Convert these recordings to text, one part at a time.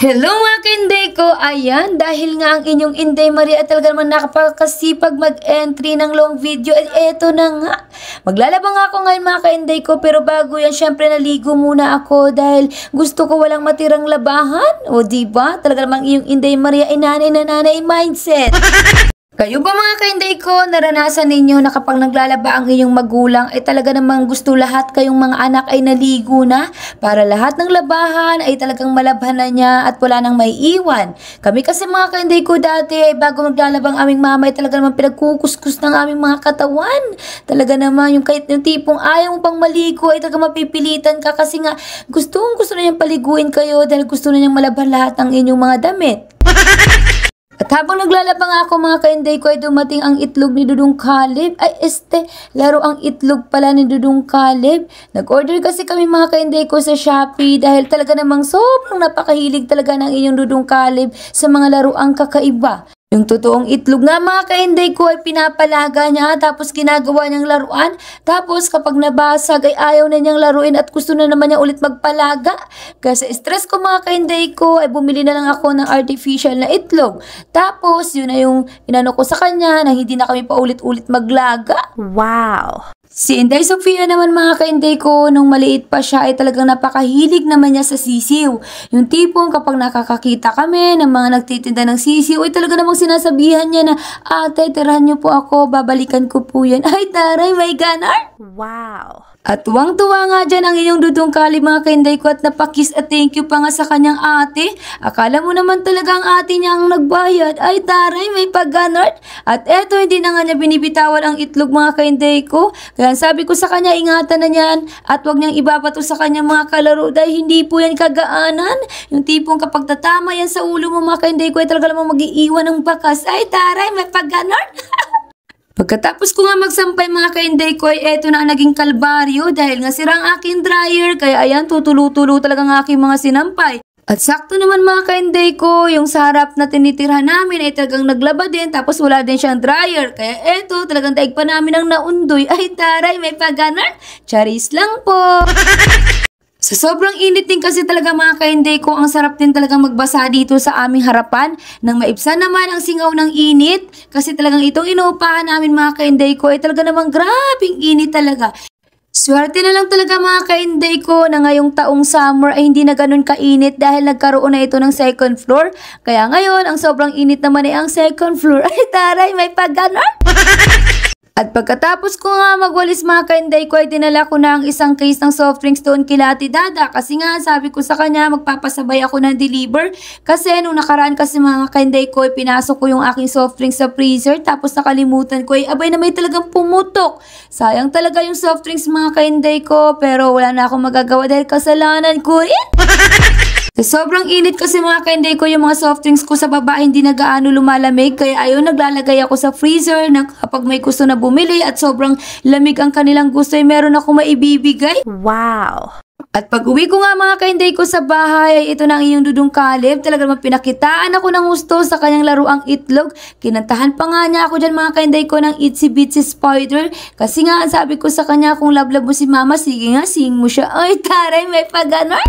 Hello mga ka-Inday ko! Ayan, dahil nga ang inyong Inday Maria at talaga naman nakapagkasipag mag-entry ng long video at eto na nga. Maglalaba nga ako ngayon mga ka-Inday ko pero bago yan syempre naligo muna ako dahil gusto ko walang matirang labahan. O diba? Talaga namang inyong Inday Maria ay nanay na nanay mindset. Kayo ba mga ka-Inday ko, naranasan ninyo na kapag naglalaba ang inyong magulang ay talaga namang gusto lahat kayong mga anak ay naligo na para lahat ng labahan ay talagang malabhan na niya at wala nang may iwan. Kami kasi mga ka-Inday ko dati ay bago maglalaba ang aming mama ay talaga namang pinagkukuskus ng aming mga katawan. Talaga naman yung kahit yung tipong ayaw mo pang maligo ay talaga mapipilitan ka kasi nga gusto na niyang paliguin kayo dahil gusto na niyang malabhan lahat ng inyong mga damit. At habang naglalaba nga ako mga ka-Inday ko ay dumating ang itlog ni Dudong Caleb. Ay laro ang itlog pala ni Dudong Caleb. Nag-order kasi kami mga ka-Inday ko sa Shopee dahil talaga namang sobrang napakahilig talaga ng inyong Dudong Caleb sa mga laruang kakaiba. Yung totoong itlog nga mga ka-Inday ko ay pinapalaga niya tapos ginagawa niyang laruan. Tapos kapag nabasag ay ayaw na niyang laruin at gusto na naman niya ulit magpalaga. Kasi stress ko mga ka-Inday ko ay bumili na lang ako ng artificial na itlog. Tapos yun na yung inano ko sa kanya na hindi na kami pa ulit-ulit maglaga. Wow! Si Inday Sofia naman mga ka-Inday ko, nung maliit pa siya ay talagang napakahilig naman niya sa sisiw. Yung tipong kapag nakakakita kami ng mga nagtitinda ng sisiw ay talaga namang sinasabihan niya na, ate, tirahan niyo po ako, babalikan ko po yan. Ay taray, may ganar! Wow! At tuwang-tuwa nga dyan ang inyong Dudong Caleb mga ka-Inday ko at napakiss at thank you pa nga sa kanyang ate. Akala mo naman talaga ang ate niya ang nagbayad. Ay taray, may pag-ganard. At eto, hindi na nga niya binibitawan ang itlog mga ka-Inday ko. Kaya sabi ko sa kanya, ingatan na niyan at wag niyang ibabato sa kanyang mga kalaro dahil hindi po yan kagaanan. Yung tipong kapag tatama yan sa ulo mo mga ka-Inday ko ay talaga namang mag-iiwan ng bakas. Ay taray, may pag-ganard. Pagkatapos ko nga magsampay mga ka-Inday ko ay eto na ang naging kalbaryo dahil nga sira ang aking dryer kaya ayan tutulo-tulo talaga ang aking mga sinampay. At sakto naman mga ka-Inday ko, yung sa harap na tinitirhan namin ay talagang naglaba din tapos wala din siyang dryer. Kaya eto talagang daig pa namin ang naundoy. Ay taray, may pag-ganar? Charis lang po! Sa sobrang init din kasi talaga mga ka-Inday ko, ang sarap din talagang magbasa dito sa aming harapan. Nang maibsan naman ang singaw ng init, kasi talagang itong inuupahan namin mga ka-Inday ko ay talaga namang grabing init talaga. Swerte na lang talaga mga ka-Inday ko na ngayong taong summer ay hindi na ganun kainit dahil nagkaroon na ito ng second floor. Kaya ngayon, ang sobrang init naman ay ang second floor. Ay taray, may pag-ganar! At pagkatapos ko nga magwalis mga ka-Inday ko ay dinala ko na ang isang case ng soft drinks doon kila Ate Dada. Kasi nga sabi ko sa kanya magpapasabay ako ng deliver. Kasi nung nakaraan kasi mga ka-Inday ko ay pinasok ko yung aking soft drinks sa freezer. Tapos nakalimutan ko ay abay na may talagang pumutok. Sayang talaga yung soft drinks mga ka-Inday ko. Pero wala na akong magagawa dahil kasalanan ko rin. Sa sobrang init kasi mga ka-Inday ko yung mga soft drinks ko sa baba hindi na gaano lumalamig kaya ayun naglalagay ako sa freezer na kapag may gusto na bumili at sobrang lamig ang kanilang gusto ay meron ako maibibigay. Wow! At pag uwi ko nga mga ka-Inday ko sa bahay ay ito na ang iyong Dudong Caleb. Talaga naman pinakitaan ako ng gusto sa kanyang laruang itlog. Kinantahan pa nga niya ako dyan mga ka-Inday ko ng Itsy Bitsy Spider. Kasi nga sabi ko sa kanya kung love mo si mama sige nga sing mo siya. Ay taray may pag-ganar!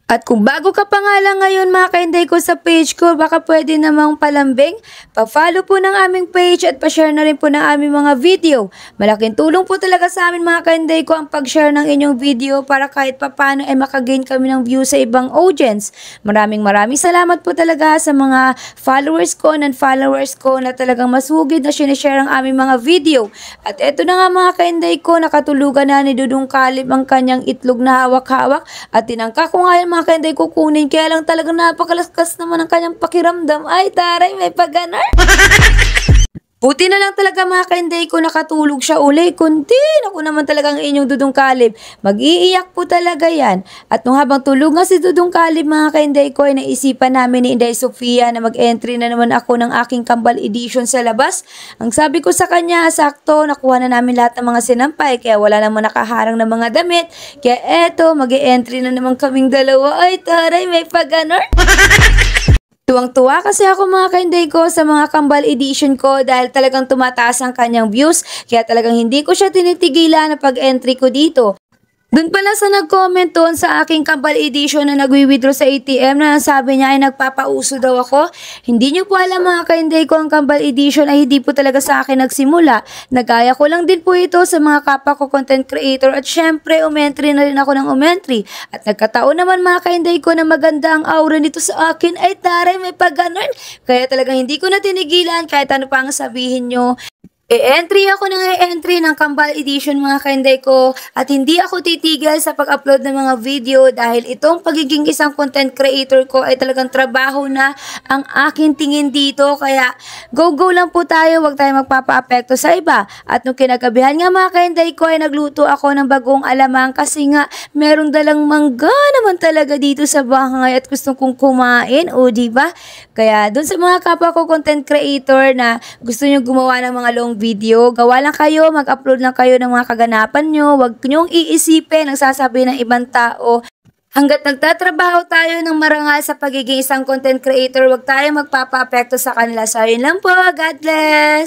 At kung bago ka pa nga lang ngayon mga ka-Inday ko sa page ko, baka pwede namang palambing. Pa-follow po ng aming page at pa-share na rin po ng aming mga video. Malaking tulong po talaga sa amin mga ka-Inday ko ang pag-share ng inyong video para kahit papano ay makagain kami ng view sa ibang audience. Maraming salamat po talaga sa mga followers ko, non-followers ko na talagang masugid na sinishare ang aming mga video. At eto na nga mga ka-Inday ko, nakatulugan na ni Dudong Caleb ang kanyang itlog na hawak-hawak at tinangka ko nga yan mga ka-Inday ko kunin kaya lang talagang napakalaskas naman ang kanyang pakiramdam. Ay taray, may pag-ganar! Buti na lang talaga mga ka-Inday ko nakatulog siya uli. Kundi, ako naman talaga ang inyong Dudong Caleb. Mag-iiyak po talaga yan. At nung habang tulog nga si Dudong Caleb mga ka-Inday ko ay naisipan namin ni Inday Sofia na mag-entry na naman ako ng aking kambal edition sa labas. Ang sabi ko sa kanya, sakto, nakuha na namin lahat ng mga sinampay kaya wala naman nakaharang ng mga damit. Kaya eto, mag-entry na naman kaming dalawa. Ay taray, may pag-ganar! Tuwang-tuwa kasi ako mga ka-Inday ko sa mga kambal edition ko dahil talagang tumataas ang kanyang views kaya talagang hindi ko siya tinitigilan na pag-entry ko dito. Doon pala sa nag-comment doon sa aking Kambal Edition na nagwi-withdraw sa ATM na sabi niya ay nagpapauso daw ako. Hindi niyo po alam mga kainday ko, ang Kambal Edition ay hindi po talaga sa akin nagsimula. Nagaya ko lang din po ito sa mga kapwa ko content creator at syempre umentry na rin ako ng umentry. At nagkataon naman mga kainday ko na maganda ang aura nito sa akin ay taray may pag-ganon. Kaya talagang hindi ko na tinigilan kahit ano pa ang sabihin nyo. E-entry ako ng e-entry ng Kambal Edition mga kainday ko at hindi ako titigil sa pag-upload ng mga video dahil itong pagiging isang content creator ko ay talagang trabaho na ang aking tingin dito, kaya go lang po tayo, wag tayo magpapa-apekto sa iba. At nung kinagabihan nga mga kainday ko ay nagluto ako ng bagong alamang kasi nga merong dalang mangga naman talaga dito sa bahay at gustong kong kumain, o diba? Kaya dun sa mga kapwa ko content creator na gusto nyo gumawa ng mga long video, gawa lang kayo, mag-upload lang kayo ng mga kaganapan nyo, wag nyong iisipin ang sasabihin ng ibang tao. Hanggat nagtatrabaho tayo ng marangal sa pagiging isang content creator, wag tayo magpapa-apekto sa kanila. So, yun lang po. God bless!